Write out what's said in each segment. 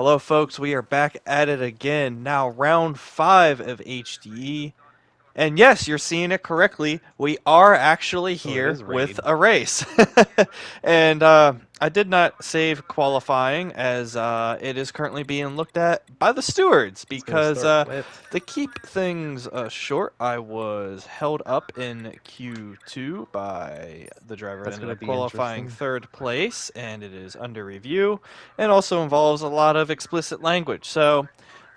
Hello, folks. We are back at it again. Now, round 5 of HDE. And yes, you're seeing it correctly. We are actually Oh, it here is with raid. a race. And I did not save qualifying as it is currently being looked at by the stewards It's gonna because start wet. to keep things short, I was held up in Q2 by the driver that That's ended gonna up be qualifying interesting. third place, and it is under review and also involves a lot of explicit language. So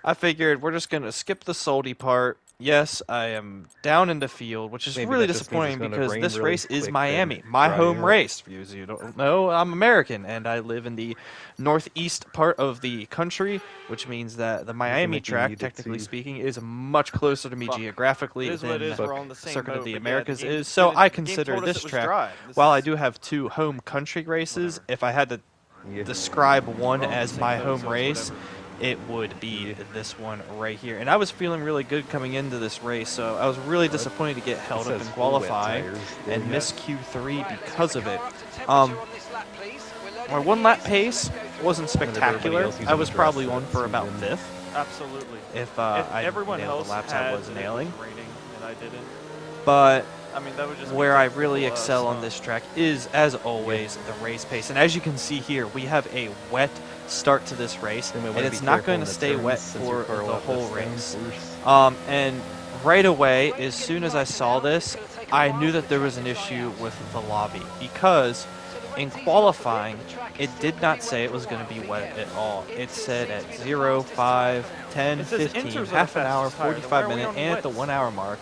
I figured we're just going to skip the salty part. Yes, I am down in the field, which is Maybe really that just means it's disappointing gonna because rain this really race is quick, then Miami, my dry home up. race. For you who don't know, I'm American and I live in the northeast part of the country, which means that the You can Miami make me track, mute it technically too. speaking, is much closer to me Fuck. It geographically is what it than is. We're Fuck. on the same Circuit of boat, the but yeah, Americas is. So I the game consider told us this it was track, dry. This while I is do have two home country races, whatever. if I had to Yeah. describe one We're all on the as same my boat, home so it's race, whatever. it would be Yeah. this one right here. And I was feeling really good coming into this race, so I was really What? disappointed to get It held up says in full wet qualifying tires and there. miss Yes. Q3 Right, let's get because the of it. car up to temperature on this lap, please. We're My loading the one lap gears, and pace let's go through wasn't all the And if everybody spectacular. else I using was grass probably on for too, about then fifth Absolutely. if If I everyone nailed the else laps I had was and it was nailing. raining and I didn't, But I mean that would just be where I typical really us, excel on huh? this track is, as yeah. always, the race pace. And as you can see here, we have a wet start to this race, They might and want to be it's not careful going in to the stay turns wet since your for car will the have less whole race. downforce. And right away, as soon as I saw this, I knew that there was an issue with the lobby because in qualifying, it did not say it was going to be wet at all. It said at 0, 5, 10, It says 15, inters are the half an hour, fastest tire. Then why 45 are we minute, on and at the wets? 1 hour mark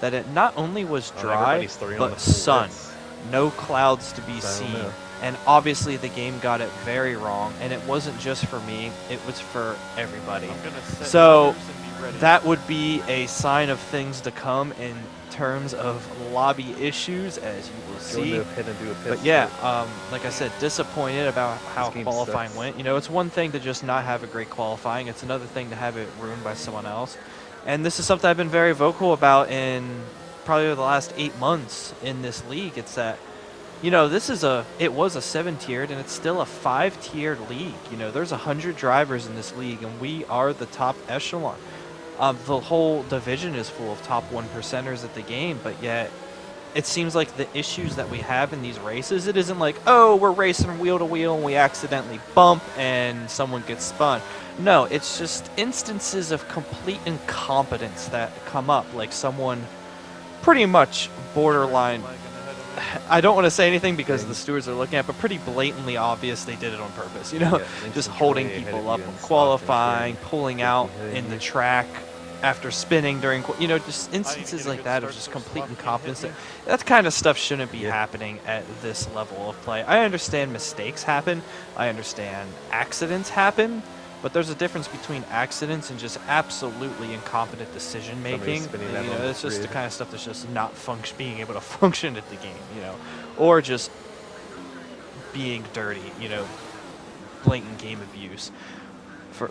that it not only was And dry, everybody's starting on the but full sun. wets. No clouds to be So I don't seen. know. And obviously the game got it very wrong, and it wasn't just for me, it was for everybody. I'm gonna set So inters and be ready. that would be a sign of things to come in terms of lobby issues, as you will Go see. into a pit and do a pit But yeah, stop. like I said, disappointed about how This game qualifying sucks. went. You know, it's one thing to just not have a great qualifying. It's another thing to have it ruined by someone else. And this is something I've been very vocal about in probably the last 8 months in this league. It's that, you know, it was a 7-tiered and it's still a 5-tiered league. You know, there's 100 drivers in this league and we are the top echelon. The whole division is full of top 1%ers at the game, but yet it seems like the issues that we have in these races, it isn't like, oh, we're racing wheel to wheel and we accidentally bump and someone gets spun. No, it's just instances of complete incompetence that come up, like someone pretty much borderline. Lagging ahead of me. I don't want to say anything because Yeah. the stewards are looking at, but pretty blatantly obvious they did it on purpose. You know, Yeah, Lynx just and holding Trey ahead people of up you on in Stockton, qualifying, Trey pulling quickly out hitting in the you. track after spinning during, you know, just I need to instances get a like good that of start just so complete Sloth can't hit incompetence. me. That kind of stuff shouldn't be Yeah. happening at this level of play. I understand mistakes happen. I understand accidents happen. But there's a difference between accidents and just absolutely incompetent decision making. spinning You that know, on the it's just the grid. kind of stuff that's just not being able to function at the game. You know, or just being dirty. You know, blatant game abuse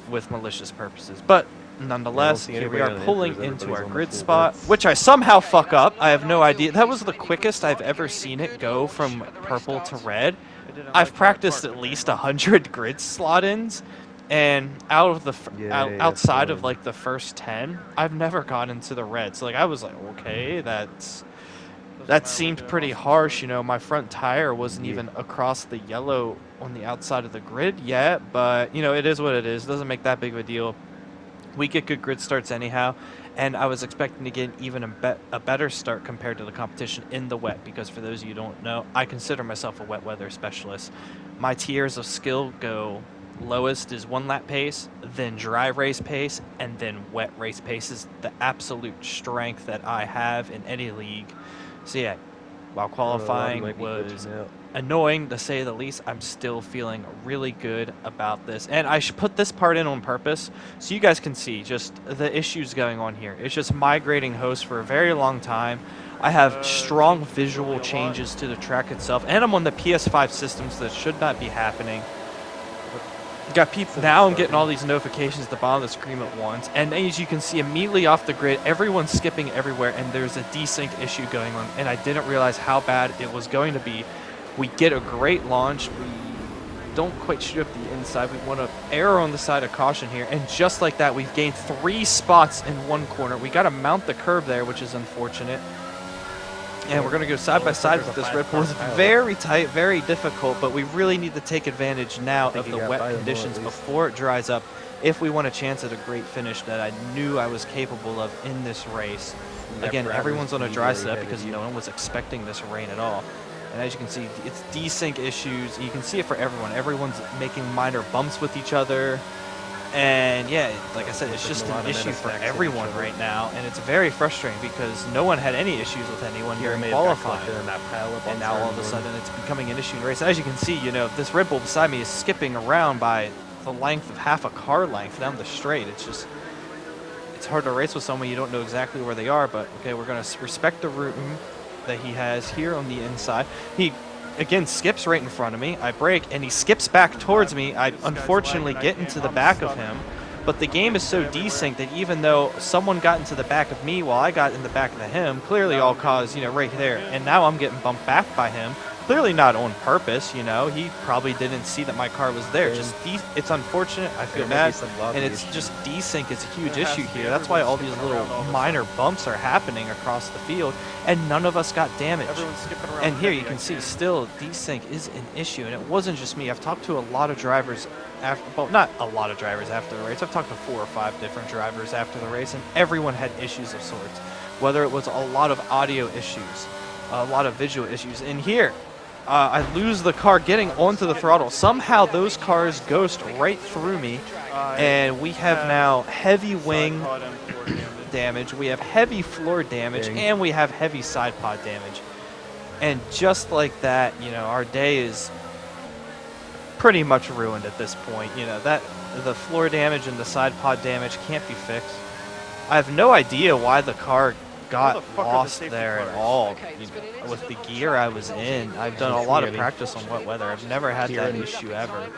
with malicious purposes. But nonetheless, see here we anybody are on pulling inters, into everybody's our on the grid full spot, wets. which I somehow fuck up. I have no idea. That was the quickest I've ever seen it go from purple to red. It didn't I've like how it practiced parked at very least much. 100 grid slot-ins, and out of the Yeah, that's outside of fun. like the first 10, I've never gone into the red. So like I was like, okay, Doesn't that matter, we're seemed doing pretty awesome harsh. start. You know, my front tire wasn't Yeah. even across the yellow on the outside of the grid yet, but you know, it is what it is. It doesn't make that big of a deal. We get good grid starts anyhow, and I was expecting to get even a better start compared to the competition in the wet, because for those of you who don't know, I consider myself a wet weather specialist. My tiers of skill go lowest is 1 lap pace, then dry race pace, and then wet race pace is the absolute strength that I have in any league. So yeah, while The lobby qualifying might be was glitching out. annoying to say the least, I'm still feeling really good about this. And I should put this part in on purpose so you guys can see just the issues going on here. It's just migrating hosts for a very long time. I have strong Changed visual really a lot. changes to the track itself, and I'm on the PS5 systems that should not be happening. Got people now. I'm getting all these notifications at the bottom of the screen at once, and as you can see immediately off the grid, everyone's skipping everywhere, and there's a desync issue going on. And I didn't realize how bad it was going to be. We get a great launch. We don't quite shoot up the inside. We want to err on the side of caution here. And just like that, we've gained 3 spots in one corner. We got to mount the curb there, which is unfortunate. And we're going to go side by side with this Red Bull. It's very tight, very difficult, but we really need to take advantage now of the wet conditions before it dries up if we want a chance at a great finish that I knew I was capable of in this race. Again, everyone's on a dry setup because no one was expecting this rain at all. And as you can see, it's desync issues. You can see it for everyone. Everyone's making minor bumps with each other. And yeah, like I said, it's just an issue for everyone right now, and it's very frustrating because no one had any issues with anyone during qualifying, and now all of a sudden it's becoming an issue in race. As you can see, this Red Bull beside me is skipping around by the length of half a car length down the straight. It's hard to race with someone you don't know exactly where they are, but okay, we're going to respect the room that he has here on the inside. He again skips right in front of me. I brake and he skips back towards me. I unfortunately get into the back of him, but the game is so desynced that even though someone got into the back of me while I got in the back of him, clearly all caused, right there. And now I'm getting bumped back by him. Clearly not on purpose, he probably didn't see that my car was there. Just it's unfortunate. I feel bad, and it's just desync is a huge issue here. That's why all these little minor bumps are happening across the field, and none of us got damaged. And here you can see still desync is an issue, and it wasn't just me. I've talked to a lot of drivers well, not a lot of drivers after the race. I've talked to 4 or 5 different drivers after the race, and everyone had issues of sorts. Whether it was a lot of audio issues, a lot of visual issues. And here, I lose the car getting onto the throttle. Somehow those cars ghost right through me, and we have now heavy wing damage, we have heavy floor damage, and we have heavy side pod damage. And just like that, our day is pretty much ruined at this point. That the floor damage and the side pod damage can't be fixed. I have no idea why the car got lost there at all. With the gear I was in, I've done a lot of practice on wet weather. I've never had that issue ever.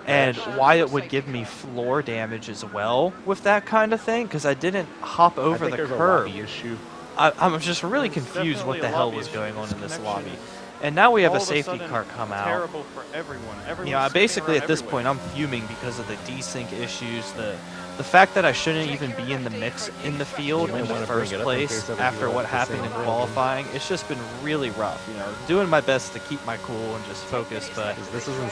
And why it would give me floor damage as well with that kind of thing, because I didn't hop over the curb. I'm just really confused what the hell was going on in this lobby. And now we have a safety car come out. Terrible for everyone. Basically at this point I'm fuming because of the desync issues, the fact that I shouldn't even be in the mix in the field in the first place after what happened in qualifying. It's just been really rough, doing my best to keep my cool and just focus, but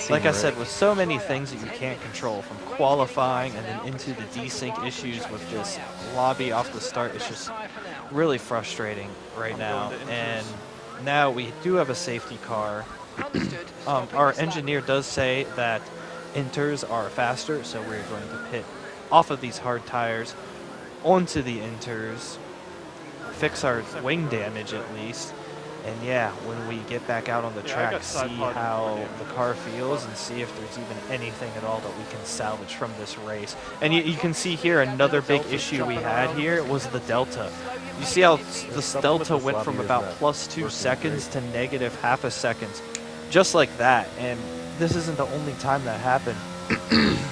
like I said, with so many things that you can't control, from qualifying and then into the desync issues with this lobby off the start, it's just really frustrating right now. And now we do have a safety car. Our engineer does say that inters are faster, so we're going to pit off of these hard tires onto the inters, fix our wing damage at least, and yeah, when we get back out on the track, see how the car feels and see if there's even anything at all that we can salvage from this race. And you can see here another big issue we had here was the delta. You see how this delta went from about +2 seconds to -0.5 a second, just like that. And this isn't the only time that happened.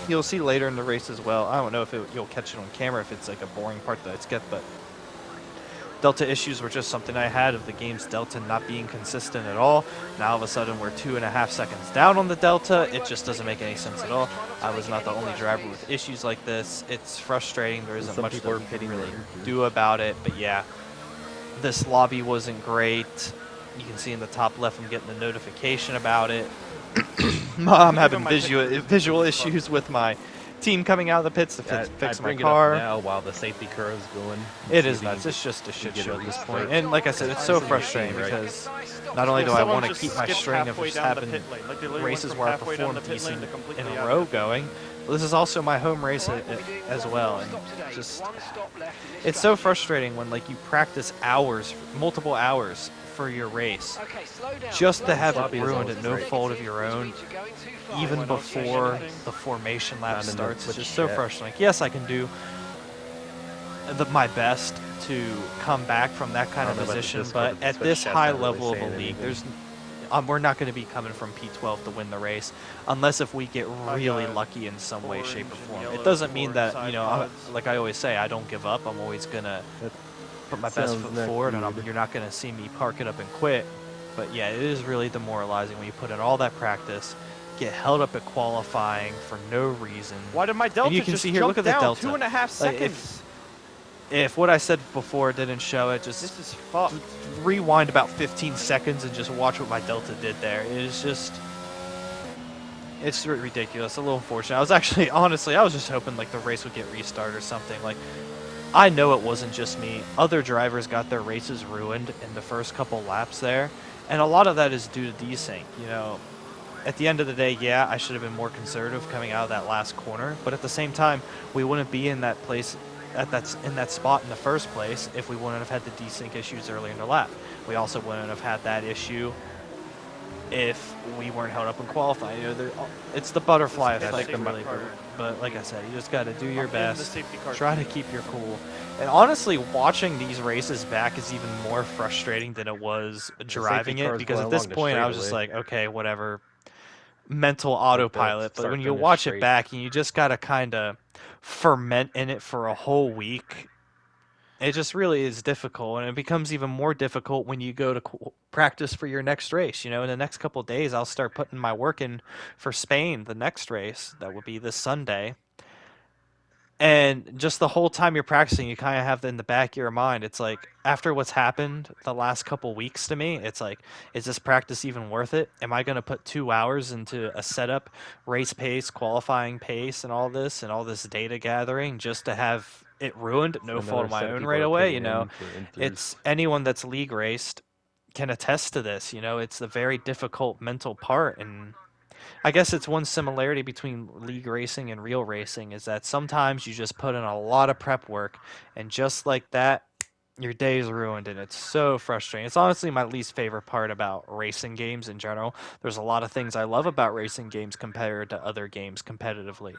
You'll see later in the race as well. I don't know if you'll catch it on camera, if it's like a boring part that I skip, but delta issues were just something I had of the game's delta not being consistent at all. Now all of a sudden we're 2.5 seconds down on the delta. It just doesn't make any sense at all. I was not the only driver with issues like this. It's frustrating. There isn't much that we can really do about it, but yeah, this lobby wasn't great. You can see in the top left I'm getting a notification about it. I'm having visual issues with my team coming out of the pits to fix my car. Now while the safety car is going. It is nuts. It's just a shit show at this point. And like I said, it's so frustrating because not only do I want to keep my string of just having races where I perform decent in a row going, but this is also my home race as well. And just, it's so frustrating when you practice hours, multiple hours for your race, just to have it ruined at no fault of your own, even before the formation lap starts. It's just so frustrating. Yes, I can do my best to come back from that kind of position, but at this high level of a league, we're not going to be coming from P12 to win the race, unless if we get really lucky in some way, shape, or form. It doesn't mean that, like I always say, I don't give up. I'm always going to put my best foot forward, and you're not going to see me park it up and quit. But yeah, it is really demoralizing when you put in all that practice get held up at qualifying for no reason. Why did my Delta And you can just see here, jump look at the down Delta. 2.5 Like, seconds? if what I said before didn't show it, just This is fucked. rewind about 15 seconds and just watch what my Delta did there. It is just, it's ridiculous, a little unfortunate. I was actually, honestly, I was just hoping like the race would get restarted or something. Like, I know it wasn't just me. Other drivers got their races ruined in the first couple laps there, and a lot of that is due to desync. You know, at the end of the day, yeah, I should have been more conservative coming out of that last corner, but at the same time, we wouldn't be in that place in that spot in the first place if we wouldn't have had the desync issues earlier in the lap. We also wouldn't have had that issue if we weren't held up in qualifying. You know, it's the butterfly This is effect, the safety really. car. But like I said, you just got to do your I'm in the best. safety car Try to too. keep your cool. And honestly, watching these races back is even more frustrating than it was driving car it, is because going at this along the point I was just straightaway. like, okay, whatever, mental Like the autopilot. But when you start-finish watch it straight. back and you just got to kind of ferment in it for a whole week, it just really is difficult, and it becomes even more difficult when you go to practice for your next race. You know, in the next couple of days, I'll start putting my work in for Spain, the next race. That would be this Sunday. And just the whole time you're practicing, you kind of have in the back of your mind, it's like, after what's happened the last couple weeks to me, it's like, is this practice even worth it? Am I going to put 2 hours into a setup, race pace, qualifying pace, and all this data gathering just to have it ruined? No fault Another of my set of own people right are away. pitting You know, in for M3. it's anyone that's league raced can attest to this. You know, it's a very difficult mental part. And I guess it's one similarity between league racing and real racing is that sometimes you just put in a lot of prep work, and just like that, your day is ruined, and it's so frustrating. It's honestly my least favorite part about racing games in general. There's a lot of things I love about racing games compared to other games competitively,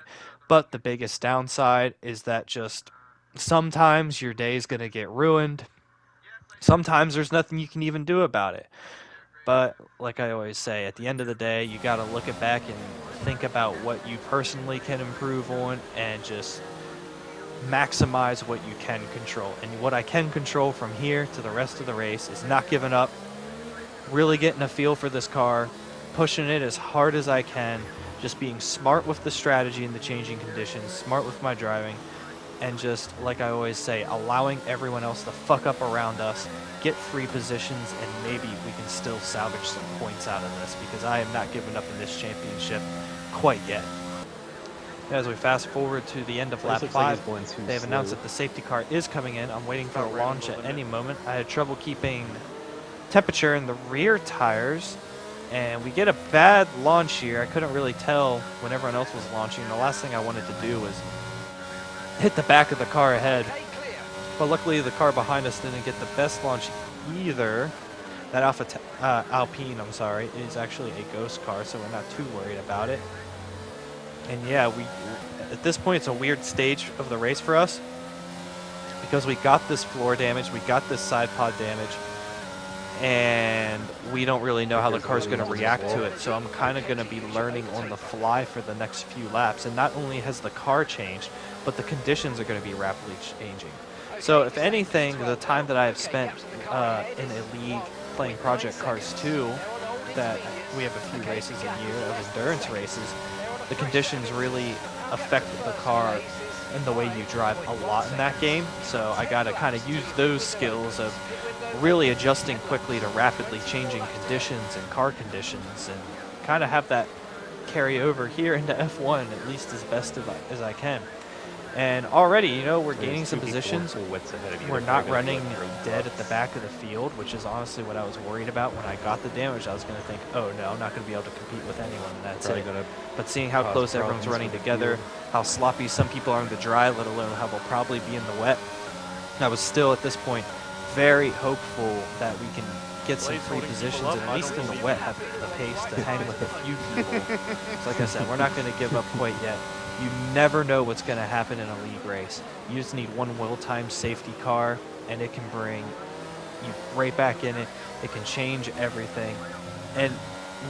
but the biggest downside is that just sometimes your day is going to get ruined. Sometimes there's nothing you can even do about it. But like I always say, at the end of the day, you got to look it back and think about what you personally can improve on and just maximize what you can control. And what I can control from here to the rest of the race is not giving up, really getting a feel for this car, pushing it as hard as I can, just being smart with the strategy and the changing conditions, smart with my driving, and just, like I always say, allowing everyone else to fuck up around us, get free positions, and maybe we can still salvage some points out of this, because I am not giving up in this championship quite yet. As we fast forward to the end of lap This looks like 5, he's going too they have announced slow. that the safety car is coming in. I'm waiting for a About right on launch the at limit. any moment. I had trouble keeping temperature in the rear tires, and we get a bad launch here. I couldn't really tell when everyone else was launching. The last thing I wanted to do was hit the back of the car ahead, Okay, clear. but luckily the car behind us didn't get the best launch either. That Alpine, I'm sorry, is actually a ghost car, so we're not too worried about it. And yeah, at this point it's a weird stage of the race for us, because we got this floor damage, we got this side pod damage, and we don't really know how the car's going to react to it. So I'm kind of going to be learning on the fly for the next few laps. And not only has the car changed, but the conditions are going to be rapidly changing. So if anything, the time that I have spent in a league playing Project Cars 2, that we have a few races a year of endurance races, the conditions really affect the car and the way you drive a lot in that game. So I got to kind of use those skills of really adjusting quickly to rapidly changing conditions and car conditions, and kind of have that carry over here into F1 at least as best as I can. And already, you know, we're gaining some positions. We're not running dead at the back of the field, which is honestly what I was worried about when I got the damage. I was going to think, oh no, I'm not going to be able to compete with anyone, and that's it. But seeing how close everyone's running together, how sloppy some people are in the dry, let alone how they'll probably be in the wet, I was still at this point very hopeful that we can get some free positions, and at least in the wet have the pace to hang with a few people. So like I said, we're not going to give up quite yet. You never know what's going to happen in a league race. You just need one well-timed safety car, and it can bring you right back in it. It can change everything. And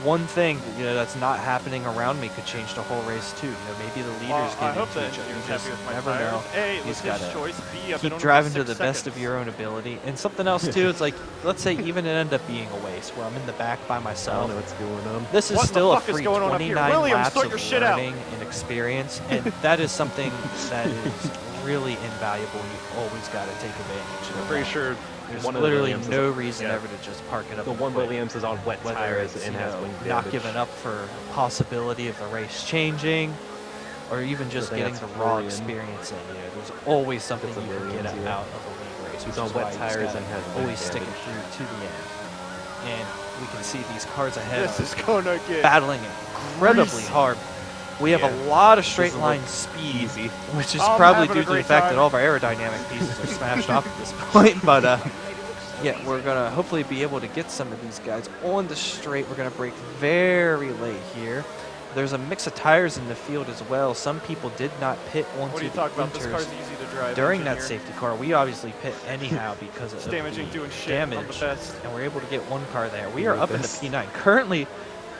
one thing, you know, that's not happening around me could change the whole race too. You know, maybe the leaders I get hope into the each other. You engineer's just happy with my never tires. know. A, it You was just his gotta choice. B, I've been keep on driving for to the 6 best of seconds. your own ability. And something else too, it's like, let's say even it ended up being a waste where I'm in the back by I don't myself. know what's going on. This is What the still a fuck is free going on up here? 29 Williams, laps sort of your shit out. learning and experience, and that is something that is really invaluable. You always got to take advantage of. I'm pretty sure There's one of the literally Williams no is, reason yeah, ever to just park it up. the and one quit. Williams is on wet Whether tires it's, and you has know, wing not damage. giving up for a possibility of the race changing, or even just I think getting that's the raw Florian. experience in. You know, there's always something It's a you can get Williams, yeah. out of a league race. He's which on is wet why you just tires gotta and has wing always stick it damage. through to the end. And we can see these cars ahead This are is gonna get battling incredibly greasy. hard. We have Yeah. a lot of This straight will line look speed, easy. which is I'm probably having a due to the great fact time. that all of our aerodynamic pieces are smashed off at this point. But yeah, we're gonna hopefully be able to get some of these guys on the straight. We're gonna brake very late here. There's a mix of tires in the field as well. Some people did not pit onto What do you the talk about? This inters car's easy to drive. during that engineer. safety car. We obviously pit anyhow because of It's damaging the doing shit. I'm the damage, best. and we're able to get one car there. We You're are the up in the best. P9. Currently,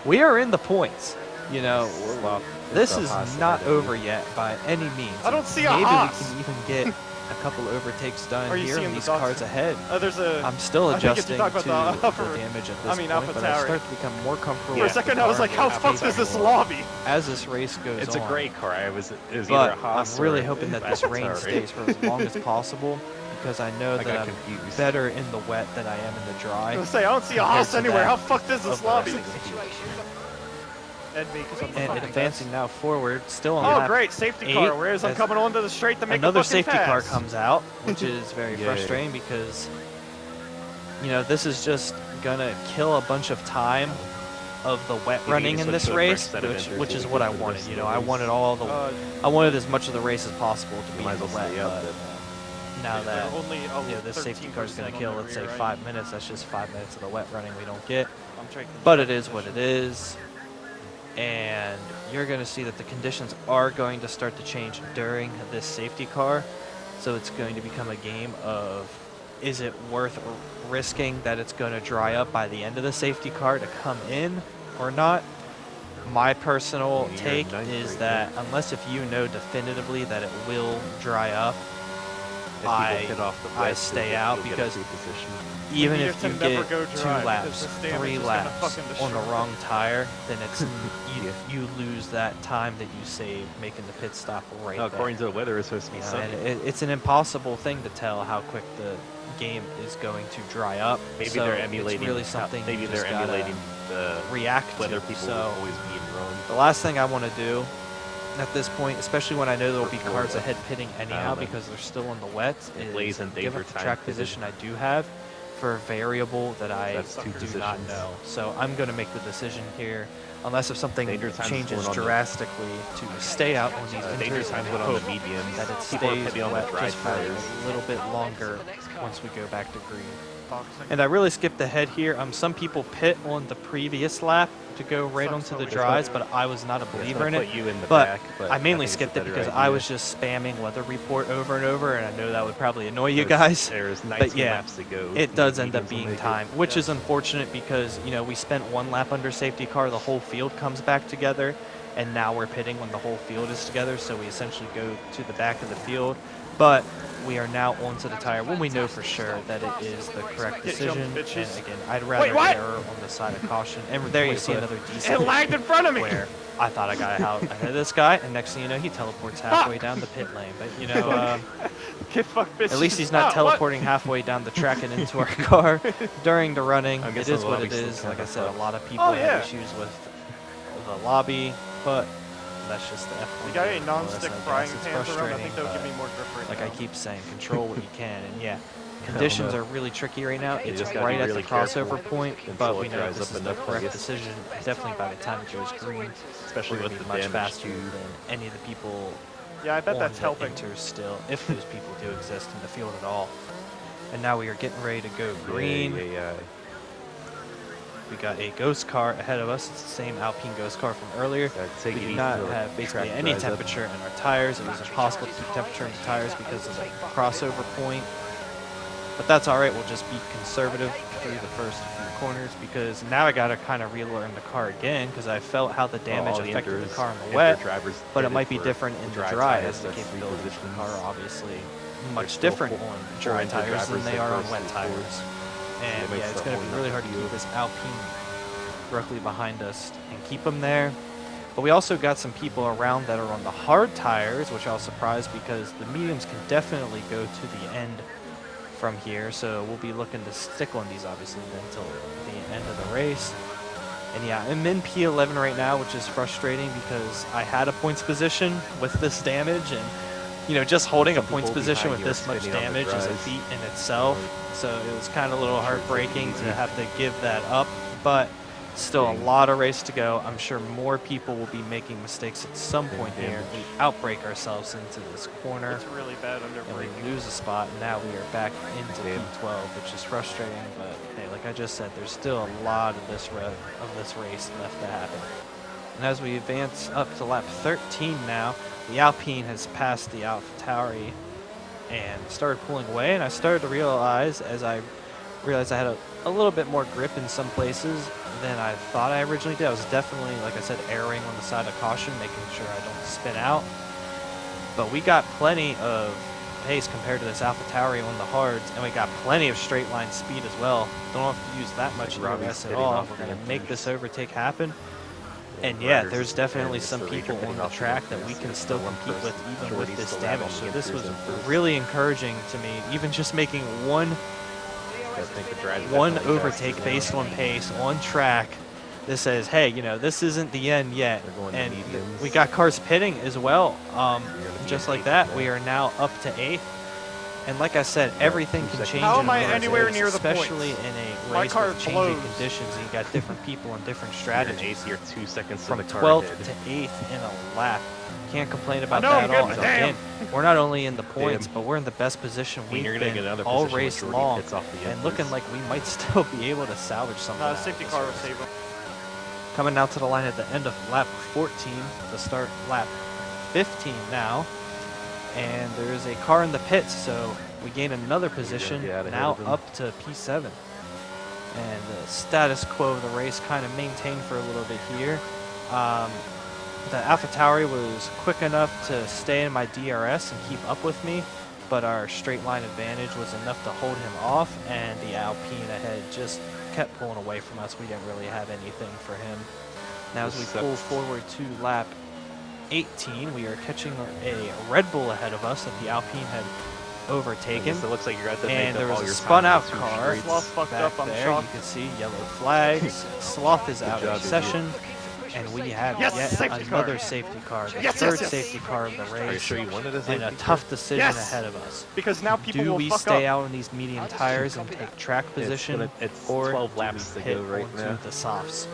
we are in the points. You know, Well, this it's is a Haas not ahead of over you. yet by any means. I don't see a Maybe Haas. we can even get a couple overtakes done Are you here seeing and the these dots? cars ahead. There's a. I'm still I think if you adjusting talk to about the upper- the damage at this I mean, point, but I AlphaTauri. start to become more comfortable. For a with the second, I was car like, how as fucked is this we- lobby? As this race goes It's a on. great car. It was either a But Haas I'm really or hoping that this rain AlphaTauri. stays for as long as possible, because I know I that got I'm confused. better in the wet than I am in the I dry. was gonna say, I don't see a compared Haas to anywhere. that How fucked is this of the lobby? rest of the field. And me, because I'm the And fucking advancing now forward, still on best. Oh, lap great, safety 8, car. Whereas I'm as coming onto the straight to make another a fucking safety car pass. comes out, which is very Yay. frustrating because, you know, this is just gonna kill a bunch of time of the wet You running need to in switch this to a fresh race, set of enters which so is we what can I for the wanted. rest You of know, the I race. wanted all the, I wanted as much of the race as possible to be Might in as the well wet. stay up But then. now They're that only, you know, this safety car is going to 13% kill, on the let's say rear, right? 5 minutes. That's just 5 minutes of the wet running we don't get. I'm trying to But it is what it is. And you're going to see that the conditions are going to start to change during this safety car. So it's going to become a game of, is it worth risking that it's going to dry up by the end of the safety car to come in or not? My personal You're take ninth is right that unless if you know definitively that it will dry up, If people hit off the I west, stay you'll out get a because free position. even We if need you it to never get go 2 dry, laps, because this damage 3 is gonna laps fucking on the destroy wrong tire, then it's Yeah. you lose that time that you save making the pit stop right No, there. according to the weather, it's supposed to be You know, sunny. and it's an impossible thing to tell how quick the game is going to dry up. Maybe so they're emulating. It's really something Maybe you they're just gotta emulating the react weather to. people So always being wrong. the last thing I want to do at this point, especially when I know there will be For cars Florida. ahead pitting anyhow know. because they're still in the wet, It is lays in give danger up the time track because position I do have for a variable that I That's two do not positions. know. So I'm going to make the decision here, unless if something Danger time's changes going on the- drastically, to stay out on these Danger inters time's and going on the hope mediums. that it People are stays pitting on the wet dry just for tires. a little bit longer once we go back to green. boxing. And I really skipped ahead here. Some people pit on the previous lap to go right Sucks onto the so dries, bad. but I was not a It's believer gonna in it. put you in the But back, but I mainly think it's a skipped it better because idea. I was just spamming weather report over and over, and I know that would probably annoy you There's- guys. There's 19 yeah, laps to go. It does end up Mediums will being make it. time, which Yeah. is unfortunate because, you know, we spent 1 lap under safety car, the whole field comes back together, and now we're pitting when the whole field is together, so we essentially go to the back of the field. But we are now onto the tire when we know for sure that it is the correct Get jumped, decision. bitches. And again, I'd rather what? err on the side of caution. And there you Wait, see what? another It decent lagged in front of me. where I thought I got out ahead of this guy, and next thing you know, he teleports halfway down the pit lane. But, you know, Get fucked, bitch. at least he's not Ah, what? teleporting halfway down the track and into our car during the running. I It guess is the what it lobby's still is. kinda Like I said, a fucked. lot of people Oh, have yeah. issues with the lobby, but that's just the F1. You got any game for us, non-stick I guess. frying It's pans around? I frustrating, think they'll give but me more grip right like now. I keep saying, control what you can. And yeah, conditions know. are really tricky right now. You It's just gotta right be at really the careful crossover point, until but it we know dries this up is the enough, I correct guess. decision. Definitely by the time it goes green, Especially we're with gonna the be much damage faster too. than any of the people Yeah, I bet on that's the helping. inters still, if those people do exist in the field at all. And now we are getting ready to go green. Yeah. We got a ghost car ahead of us. It's the same Alpine ghost car from earlier. Take We it do easy not till the have basically track any dries up. temperature in our tires. It was impossible to keep temperature in the tires because of the crossover point. But that's all right. We'll just be conservative through the first few corners because now I got to kind of relearn the car again because I felt how the damage all the affected the Inters- car in the Inter wet, drivers but it headed might be for different in the dry dry tires, as the that's three capability of the positions. car are obviously There's much still different four- on four dry Inter tires than drivers they that are on first wet and tires. fourth. And it makes yeah, it's the going to whole be really enough hard to to keep do. this Alpine directly behind us and keep them there. But we also got some people around that are on the hard tires, which I was surprised because the mediums can definitely go to the end from here. So we'll be looking to stick on these obviously until the end of the race. And yeah, I'm in P11 right now, which is frustrating because I had a points position with this damage, and you know, just holding a Some points people position behind with you are this much spinning on the damage is a dries. feat in itself. So it was kind of a little Sure, take it heartbreaking to easy. have to give that up, but still a Ding. lot of race to go. I'm sure more people will be making mistakes at some Ding point here. damage. We outbrake ourselves into this corner It's really bad under and we braking. lose a spot, and now we are back into Damn. P12, which is frustrating. But hey, like I just said, there's still a lot of this race left to happen. And as we advance up to lap 13 now, the Alpine has passed the AlphaTauri and started pulling away. And I started to realize, as I realized I had a little bit more grip in some places than I thought I originally did. I was definitely, like I said, erring on the side of caution, making sure I don't spin out. But we got plenty of pace compared to this AlphaTauri on the hards, and we got plenty of straight line speed as well. Don't have to use that much Like Robbie's ERS at getting all. off We're the going to Inters. make this overtake happen. And The yeah, riders there's is definitely getting some this, so people they're on getting the off the track that we Inters. can It's still the one compete with person. even with Jordy's this still out damage. on So the this Inters was in first. really encouraging to me, even just making one I think the dries one definitely overtake faster based now. on pace on track. This says, hey, you know, this isn't the end yet. They're going to And mediums. we got cars pitting as well. gonna be Just in like eighth that, now. we are now up to 8th. And like I said, got everything 2 can seconds change How in am I a anywhere race, near the especially points? in a My race car with changing blows. conditions. And you got different people on different You're in strategies. 8th, you're 2 seconds From to the car 12th ahead. to 8th in a lap. Can't complain about know, that I'm at all. good, And but damn. again, we're not only in the points, Damn. but we're in the best position I mean, we've you're gonna been get another all position when race Jordy long. hits off the And Inters. looking like we might still be able to salvage something. Nah, out the of safety this car will race. save him. Coming out to the line at the end of lap 14 to start lap 15 now. And there's a car in the pits, so we gain another position, get ahead now of him. up to P7. And the status quo of the race kind of maintained for a little bit here. The AlphaTauri was quick enough to stay in my DRS and keep up with me, but our straight line advantage was enough to hold him off, and the Alpine ahead just kept pulling away from us. We didn't really have anything for him. Now as we pull forward to lap 18, we are catching a Red Bull ahead of us that the Alpine had overtaken. So it looks like you're at the And make there up all was a your spun time out in 2 car. straights. Sloth fucked Back up, I'm there, shocked. you can see yellow flags. Sloth is out job, of idiot. session. And we have Yes, yet safety car. another safety car, the Yes, third yes. safety car of the Are you race, sure you wanted a and safety a car? tough decision Yes. ahead of us. Because now people Do will we fuck stay up. out on these medium tires and take track position, it's or 12 do laps we to pit go right onto now. the softs?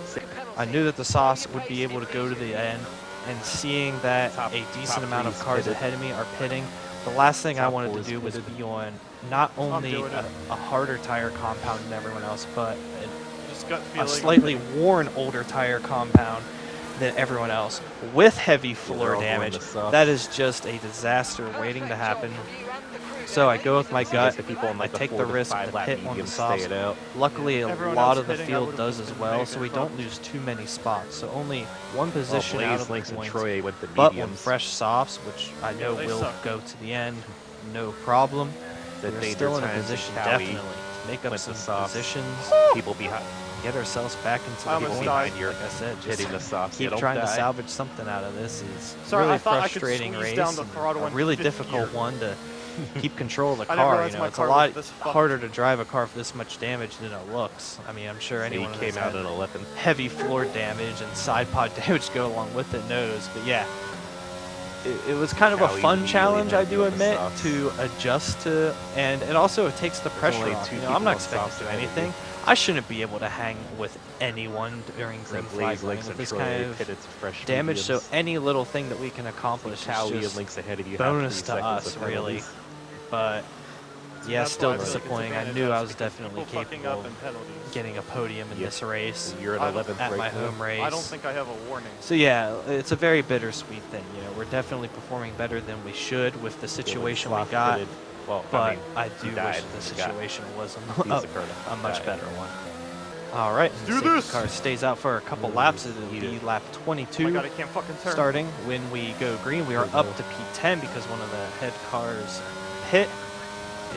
I knew that the softs would be able to go to the end, and seeing that Top- a decent top amount of three's cars pitted. ahead of me are pitting, the last thing I Top wanted to four's do was pitted. be on not only doing it. a harder tire compound than everyone else, but Just gut a feeling. slightly worn older tire compound than everyone else with heavy they're floor all going damage. to softs. That is just a disaster waiting to happen. So I go with my So I guess gut. the people on I like the take 4 the to risk 5 to lap pit on the mediums stay softs. it out. Luckily, a Everyone lot else of the pitting, I field would've does just as been well, mega so we don't fucked. lose too many spots. So only one Oh, position out Blaze, of Lynx, the and points. Troy went the But on mediums. fresh softs, which I know they will suck. go to the end, no problem. The We're danger still in a times position and Cowie definitely to make up went some to softs. positions, People behind, get ourselves back into I the almost point. died. behind you Like I said, just hitting the softs. keep Don't trying to die. salvage something out of this. Is Sorry, really I thought I could frustrating squeeze race, down the and throttle a in really fifth difficult gear. one to keep control of the I didn't car. realize You my know, it's a car was lot this fucked. harder to drive a car for this much damage than it looks. I mean, I'm sure He anyone came that's out had in 11th. heavy floor damage and side pod damage go along with it knows. But yeah, it was kind of a Cowie fun immediately challenge, had I to do go up the admit, softs. to adjust to, and it also takes the pressure only off. 2 You know, people I'm not on expecting softs to do ahead of you. anything. I shouldn't be able to hang with anyone during green That flag Blaze, lane Lynx, with and this Troy kind of pitted to fresh damage. So mediums. any little thing that we can accomplish Cowie is and just Lynx ahead of you. bonus have 3 to seconds us, of really. penalties. But So yeah, that's still why I feel like it's disappointing. I advantage knew us I was because definitely people fucking capable up in of penalties. getting a podium in Yep. this race You're in I don't- 11th at right my now. home race. I don't think I have a warning. So yeah, it's a very bittersweet thing. You know, we're definitely performing better than we should with the situation we Sloth got. pitted. Well, But I mean, I he do wish died. the He got- situation was he's a the Colonel. much Died. better one. All right, and Do the safety this! car stays out for a couple laps. It'll be lap Oh my 22 god, I can't fucking turn. starting when we go green. We are up to P10 because one of the head cars hit.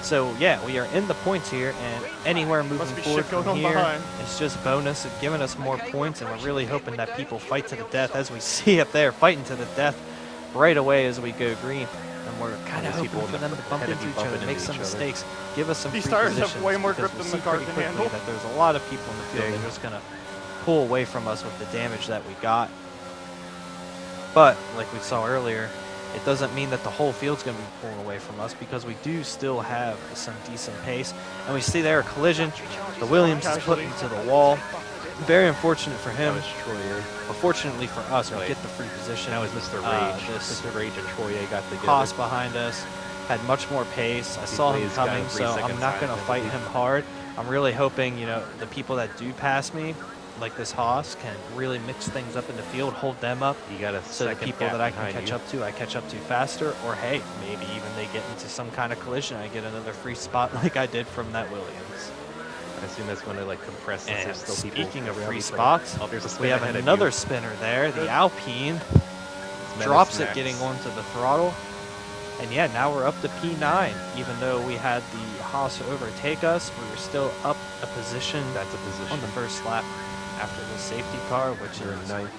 So yeah, we are in the points here, and anywhere moving Must be forward shit going from on here, behind. it's just bonus and giving us more points, and we're really hoping that people fight to the death, as we see up there, fighting to the death right away as we go green. And we're kind of Those hoping people for them to bump gonna into be each other, bumping make into some each other. mistakes, give us some These free tires have positions, way more because grip we'll than the see car pretty can quickly handle. that there's a lot of people in the field. Dang. They're just gonna pull away from us with the damage that we got. But like we saw earlier, it doesn't mean that the whole field's going to be pulling away from us, because we do still have some decent pace. And we see there a collision. The Williams is put into the wall. Very unfortunate for him. That was Troyer. But fortunately for us, we Wait. get the free position. That was Mr. Rage. This Mr. Rage and Troyer got together. Haas behind us had much more pace. I saw him Blaze got coming, a 3 so I'm second not side going to fight penalty. him hard. I'm really hoping, you know, the people that do pass me, like this Haas, can really mix things up in the field, hold them up, You got a so the second people gap that I can behind catch you. up to, I catch up to faster, or hey, maybe even they get into some kind of collision, I get another free spot like I did from that Williams. I assume that's going to like compress since And there's still people speaking of around free each other. spots, Oh, there's a spin we have ahead of another you. spinner there, the Good. Alpine, Menace drops it Max. getting onto the throttle. And yeah, now we're up to P9. Even though we had the Haas overtake us, we were still up a position That's a position. on the first lap after the safety car, which You're is in ninth.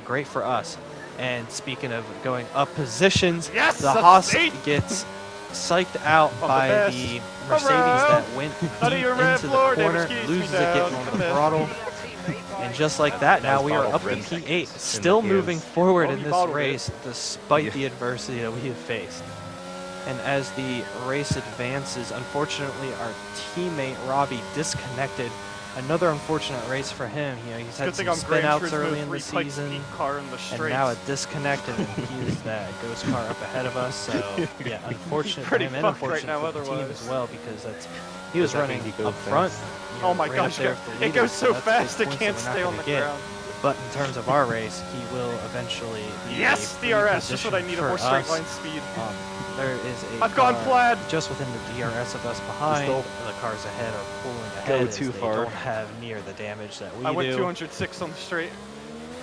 great for us. And speaking of going up positions, Yes, the a Haas seat! gets psyched out the by best. the Mercedes Around. that went Out of deep your red into the floor, corner, Davis keys loses me it down. getting on the Come in. throttle. And just like that, now was we are bottled up to red P8, in still the moving gears. forward Oh, in you this bottled it. race despite Yeah. the adversity that we have faced. And as the race advances, unfortunately, our teammate Robbie disconnected. Another unfortunate race for him. You know, he's had Good thing some I'm spin Gran outs early Turismo in the 3 type season, speed car in the and straights. now a disconnect, and he's that ghost car up ahead of us. So yeah, unfortunate for Pretty him and fucked right unfortunate now for the team otherwise. as well, because he was Does that running mean he goes up front. fast? You know, Oh my right gosh, up there with the it leader, goes so that's fast big it points can't that we're not stay on gonna the get. ground. But in terms of our race, he will eventually be Yes, a free DRS, just what I position need, a for more straight us. line speed. There is a I've gone car plaid. just within the DRS of us behind. don't The cars ahead are pulling go ahead as too they far. don't have near the damage that we I went do. 206 on the straight.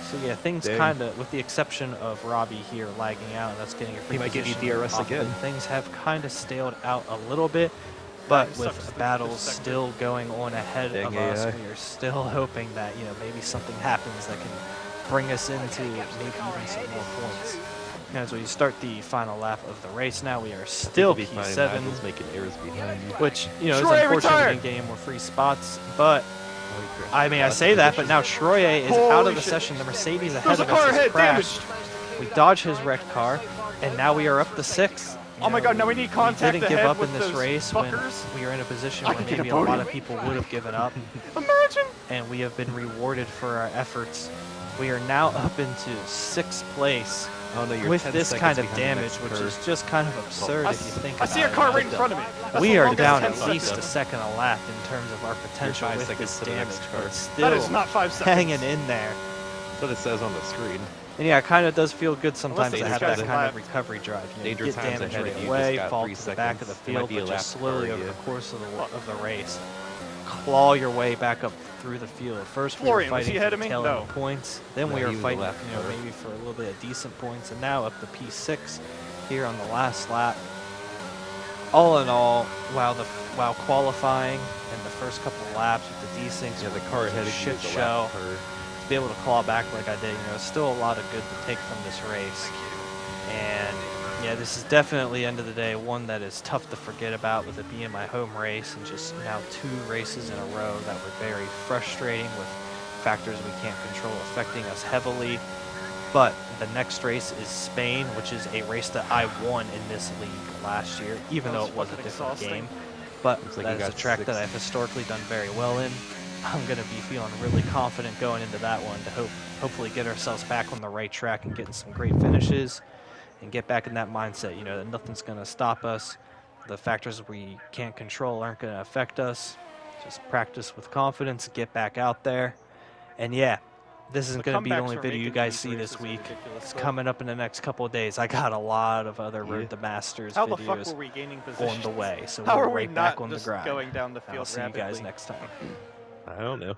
So yeah, things Dang. kind of, with the exception of Robbie here lagging out and us getting a free might give you position DRS off of it, again. things have kind of staled out a little bit. But he sucks with the battles sector. still going on ahead Dang of us, AI. we are still hoping that, you know, maybe something happens that can bring us into maybe even some more points. As we start the final lap of the race now, we are still Be fine. P7, Michael's making errors behind you. which, you know, is Troy, unfortunate retire! we didn't gain more free spots. But, Oh, he crashed. I mean, I Lost say that, but position. now Troye is out Holy of the shit. session. The Mercedes ahead There's a of car us has ahead, crashed. damaged. We dodge his wrecked car, and now we are up to 6. You Oh my know, god, now we need contact We didn't give ahead up with in this those race when fuckers. we were in a position I where can get maybe a a lot podium. of people would have given up, Imagine. and we have been rewarded for our efforts. We are now up into 6th place Oh, no, you're with 10 this seconds kind of behind the damage, next which curve. is just kind of absurd I if you think I about see a it. car right in front of me. That's We the are longest down 10 at seconds. least a second a lap in terms of our potential 5 with seconds this to the damage, next but car. it's That is still not 5 seconds. hanging in there. That's what it says on the screen. And yeah, it kind of does feel good sometimes to these have guys that have kind of lapped. recovery drive. You know, you Danger get times damage ahead right of you, away, just got fall 3 to the back of the seconds. It might field, be a but just lap slowly for over you. the course of the race, claw your way back up through the field. First, we were Florian, was fighting he for ahead the of me? tail No. end of points. Then No, we he were was a fighting, lap you know, car. maybe for a little bit of decent points, and now up to P6 here on the last lap. All in all, while qualifying and the first couple of laps with the desyncs, Yeah, the was car a ahead of you shit is a show. lap car. To be able to claw back like I did, you know, still a lot of good to take from this race. And yeah, this is definitely, end of the day, one that is tough to forget about, with it being my home race and just now 2 races in a row that were very frustrating with factors we can't control affecting us heavily. But the next race is Spain, which is a race that I won in this league last year, even That though was it was a fucking different exhausting. game. But Looks like that you is a got track 6. that I've historically done very well in. I'm going to be feeling really confident going into that one to hopefully get ourselves back on the right track and getting some great finishes and get back in that mindset, you know, that nothing's going to stop us. The factors we can't control aren't going to affect us. Just practice with confidence, get back out there. And yeah, this isn't The going to be the comebacks only we're video you making guys these see this races are week. ridiculous, It's though. coming up in the next couple of days. I got a lot of other Yeah. Road to Masters How the fuck videos were we gaining position? on the way. So How we're are we right back not on the just grind. going down the I'll field see you guys rapidly? next time. I don't know.